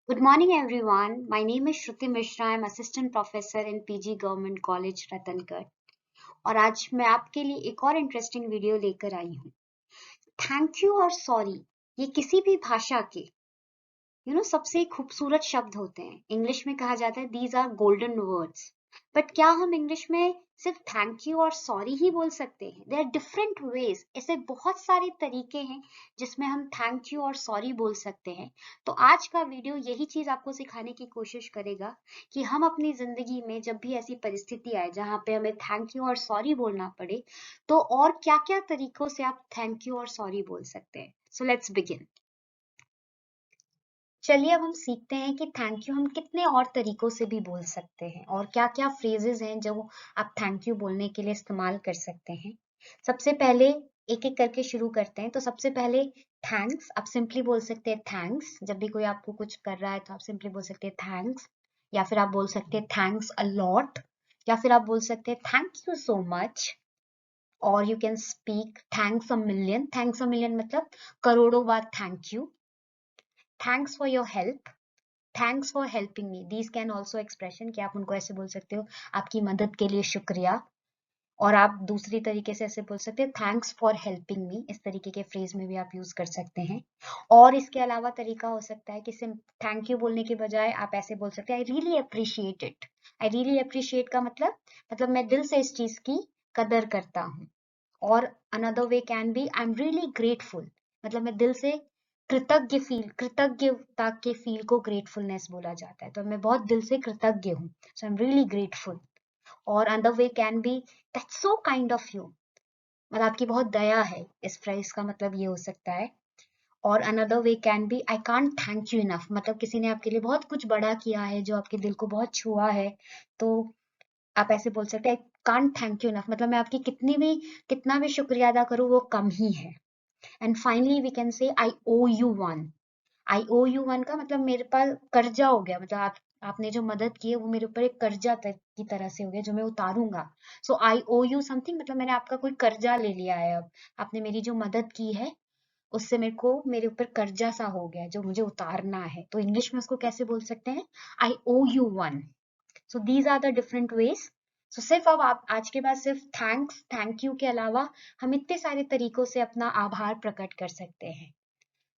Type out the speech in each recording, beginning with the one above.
Good morning, everyone. My name is Shruti Mishra. I'm assistant professor in PG Government College, Ratangarh और आज मैं आपके लिए एक और इंटरेस्टिंग वीडियो लेकर आई हूँ। थैंक यू और सॉरी ये किसी भी भाषा के सबसे खूबसूरत शब्द होते हैं। इंग्लिश में कहा जाता है these are golden words. But क्या हम इंग्लिश में सिर्फ थैंक यू और सॉरी ही बोल सकते हैं? There are different ways. ऐसे बहुत सारे तरीके हैं जिसमें हम थैंक यू और सॉरी बोल सकते हैं। तो आज का वीडियो यही चीज आपको सिखाने की कोशिश करेगा कि हम अपनी जिंदगी में जब भी ऐसी परिस्थिति आए जहां पे हमें थैंक यू और सॉरी बोलना पड़े, तो और क्या क्या तरीकों से आप थैंक यू और सॉरी बोल सकते हैं। So let's begin. चलिए अब हम सीखते हैं कि थैंक यू हम कितने और तरीकों से भी बोल सकते हैं और क्या-क्या फ्रेजेस हैं जो आप थैंक यू बोलने के लिए इस्तेमाल कर सकते हैं। सबसे पहले एक-एक करके शुरू करते हैं। तो सबसे पहले थैंक्स, आप सिंपली बोल सकते हैं थैंक्स। जब भी कोई आपको कुछ कर रहा है तो आप सिंपली बोल सकते हैं थैंक्स, या फिर आप बोल सकते हैं थैंक्स अ लॉट, या फिर आप बोल सकते हैं थैंक यू सो मच। और you can speak thanks a million. Thanks a million मतलब करोड़ों बार thank you. Thanks for your help, thanks for helping me. These can also expression कि आप उनको ऐसे बोल सकते हो आपकी मदद के लिए शुक्रिया। और आप दूसरी तरीके से ऐसे बोल सकते हैं थैंक्स फॉर हेल्पिंग मी। इस तरीके के फ्रेज में भी आप यूज कर सकते हैं। और इसके अलावा तरीका हो सकता है कि सिर्फ थैंक यू बोलने के बजाय आप ऐसे बोल सकते हैं आई really appreciate it. I really appreciate का मतलब मैं दिल से इस चीज की कदर करता हूँ। और another way can be I am really grateful, मतलब मैं दिल से कृतज्ञता के फील को ग्रेटफुलनेस बोला जाता है। तो मैं बहुत दिल से कृतज्ञ हूँ, सो आई एम रियली ग्रेटफुल। और another way can be that's so kind of you, मतलब आपकी बहुत दया है। इस फ्रेज का मतलब ये हो सकता है। और another way can be I can't thank you enough, मतलब किसी ने आपके लिए बहुत कुछ बड़ा किया है जो आपके दिल को बहुत छुआ है। तो आप ऐसे बोल सकते हैं आई कांट थैंक यू इनफ, मतलब मैं आपकी कितना भी शुक्रिया अदा करूँ वो कम ही है। And finally we can say I owe you one. I owe you one का मतलब मेरे पास कर्जा हो गया, मतलब आपने जो मदद की है वो मेरे ऊपर एक कर्जा की तरह से हो गया जो मैं उतारूंगा। सो आई ओ यू समथिंग, मतलब मैंने आपका कोई कर्जा ले लिया है। अब आपने मेरी जो मदद की है उससे मेरे ऊपर कर्जा सा हो गया है जो मुझे उतारना है। तो इंग्लिश में उसको कैसे बोल सकते हैं? I owe you one. So these are the different ways. So सिर्फ अब आप आज के बाद सिर्फ थैंक्स थैंक यू के अलावा हम इतने सारे तरीकों से अपना आभार प्रकट कर सकते हैं।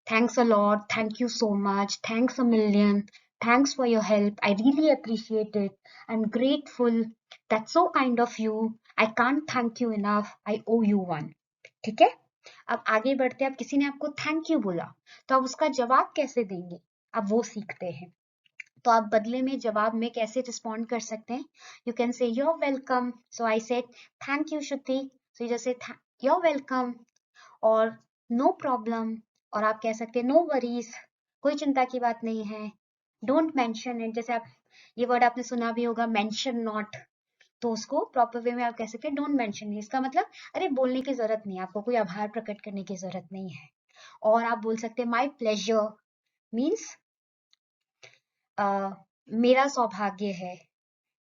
Thanks a lot, thank you so much, thanks a million, thanks for your help, I really appreciate it, I am grateful, that's so kind of you, I can't thank you enough, I owe you one. ठीक है। अब आगे बढ़ते हैं। अब किसी ने आपको थैंक यू बोला तो आप उसका जवाब कैसे देंगे, अब वो सीखते हैं। तो आप बदले में जवाब में कैसे रिस्पॉन्ड कर सकते हैं? You can say you're welcome. So I said thank you Shruti. So जैसे योर वेलकम, और नो प्रॉब्लम। और आप कह सकते हैं नो वरीज, कोई चिंता की बात नहीं है। डोंट मेंशन इट, जैसे आप ये वर्ड आपने सुना भी होगा मेंशन नॉट, तो उसको प्रॉपर वे में आप कह सकते हैं डोंट मेंशन। इसका मतलब अरे बोलने की जरूरत नहीं है, आपको कोई आभार प्रकट करने की जरूरत नहीं है। और आप बोल सकते हैं माई प्लेजर, मीन्स मेरा सौभाग्य है।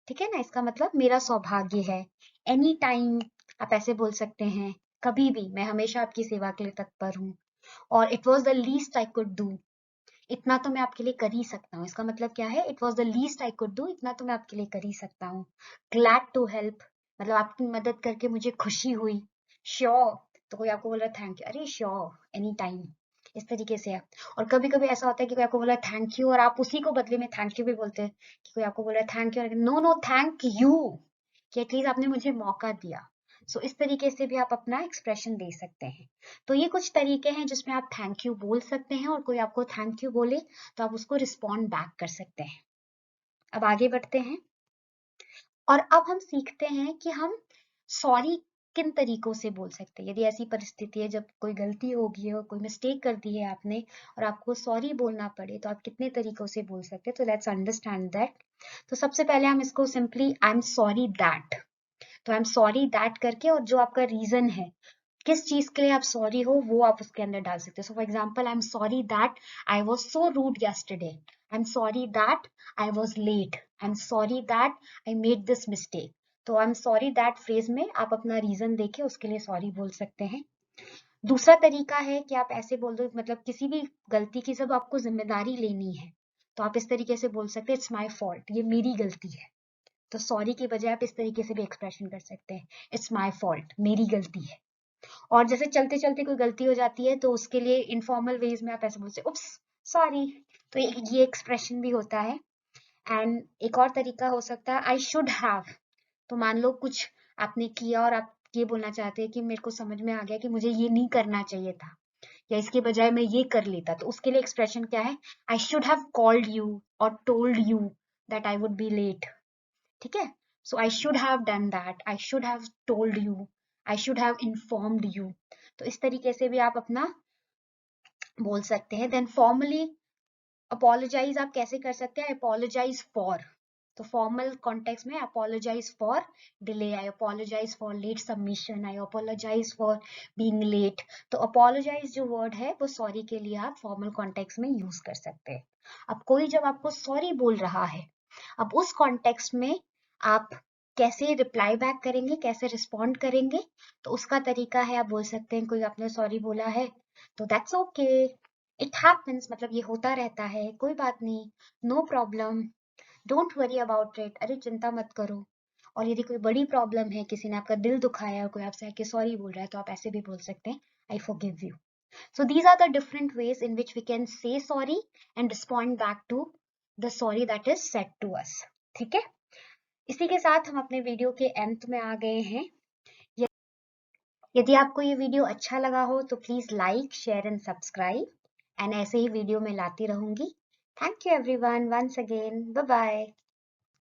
ठीक है ना, इसका मतलब मेरा सौभाग्य है। एनी टाइम आप ऐसे बोल सकते हैं, कभी भी, मैं हमेशा आपकी सेवा के लिए तत्पर हूँ। और it was the least I could do, इतना तो मैं आपके लिए कर ही सकता हूँ। इसका मतलब क्या है? It was the least I could do, इतना तो मैं आपके लिए कर ही सकता हूँ। ग्लैड टू हेल्प, मतलब आपकी मदद करके मुझे खुशी हुई। श्योर, तो कोई आपको बोल रहा है थैंक यू, अरे श्योर, एनी टाइम, इस तरीके से है। और कभी कभी ऐसा होता है कि कोई आपको बोला थैंक यू और आप उसी को बदले में थैंक यू भी बोलते हैं। कि कोई आपको बोल रहा है thank you, no no thank you, कि एटलीस्ट आपने मुझे मौका दिया। सो इस तरीके से भी आप अपना एक्सप्रेशन दे सकते हैं। तो ये कुछ तरीके हैं जिसमें आप थैंक यू बोल सकते हैं, और कोई आपको थैंक यू बोले तो आप उसको रिस्पॉन्ड बैक कर सकते हैं। अब आगे बढ़ते हैं और अब हम सीखते हैं कि हम सॉरी किन तरीकों से बोल सकते हैं। यदि ऐसी परिस्थिति है जब कोई गलती हो गई है, कोई मिस्टेक कर दी है आपने और आपको सॉरी बोलना पड़े, तो आप कितने तरीकों से बोल सकते हैं। तो लेट्स अंडरस्टैंड दैट। तो सबसे पहले हम इसको simply I am sorry that, तो आई एम सॉरी दैट करके, और जो आपका रीजन है किस चीज के लिए आप सॉरी हो वो आप उसके अंदर डाल सकते हो। So for example I am sorry that I was so rude yesterday, I am sorry that I was late, I am sorry that I made this mistake. तो I am sorry that phrase में आप अपना reason देके उसके लिए sorry बोल सकते हैं। दूसरा तरीका है कि आप ऐसे बोल दो, मतलब किसी भी गलती की जब आपको जिम्मेदारी लेनी है तो आप इस तरीके से बोल सकते हैं इट्स माई फॉल्ट, ये मेरी गलती है। तो सॉरी की बजाय आप इस तरीके से भी एक्सप्रेशन कर सकते हैं, इट्स माई फॉल्ट, मेरी गलती है। और जैसे चलते चलते कोई गलती हो जाती है तो उसके लिए इनफॉर्मल वेज में आप ऐसे बोलते हैं, उप्स सॉरी। तो ये एक्सप्रेशन भी होता है। एंड एक और तरीका हो सकता है आई शुड हैव। तो मान लो कुछ आपने किया और आप ये बोलना चाहते हैं कि मेरे को समझ में आ गया कि मुझे ये नहीं करना चाहिए था, या इसके बजाय मैं ये कर लेता, तो उसके लिए एक्सप्रेशन क्या है, I should have called you और told you that I would be late. ठीक है, so I should have done that, I should have told you, I should have informed you. तो इस तरीके से भी आप अपना बोल सकते हैं। देन फॉर्मली अपोलोजाइज आप कैसे कर सकते हैं, अपोलोजाइज फॉर। तो फॉर्मल कॉन्टेक्स्ट में apologise for delay, I apologise for late submission, I apologise for being late. तो अपोलोजाइज जो वर्ड है वो सॉरी के लिए आप फॉर्मल कॉन्टेक्स्ट में यूज कर सकते हैं। अब कोई जब आपको सॉरी बोल रहा है, अब उस कॉन्टेक्स्ट में आप कैसे रिप्लाई बैक करेंगे, कैसे रिस्पॉन्ड करेंगे, तो उसका तरीका है, आप बोल सकते हैं कोई आपने सॉरी बोला है तो दैट्स ओके, इट हैपेंस, मतलब ये होता रहता है, कोई बात नहीं, no problem, don't worry about it, अरे चिंता मत करो। और यदि कोई बड़ी प्रॉब्लम है, किसी ने आपका दिल दुखाया, कोई आपसे आके सॉरी बोल रहा है, तो आप ऐसे भी बोल सकते हैं I forgive you. So these are the different ways in which we can say sorry and respond back to the sorry that is said to us. ठीक है, इसी के साथ हम अपने वीडियो के अंत में आ गए हैं। यदि आपको ये वीडियो अच्छा लगा हो तो please like, share and subscribe, and ऐसे ही वीडियो में लाती रहूंगी। Thank you everyone, once again, bye bye.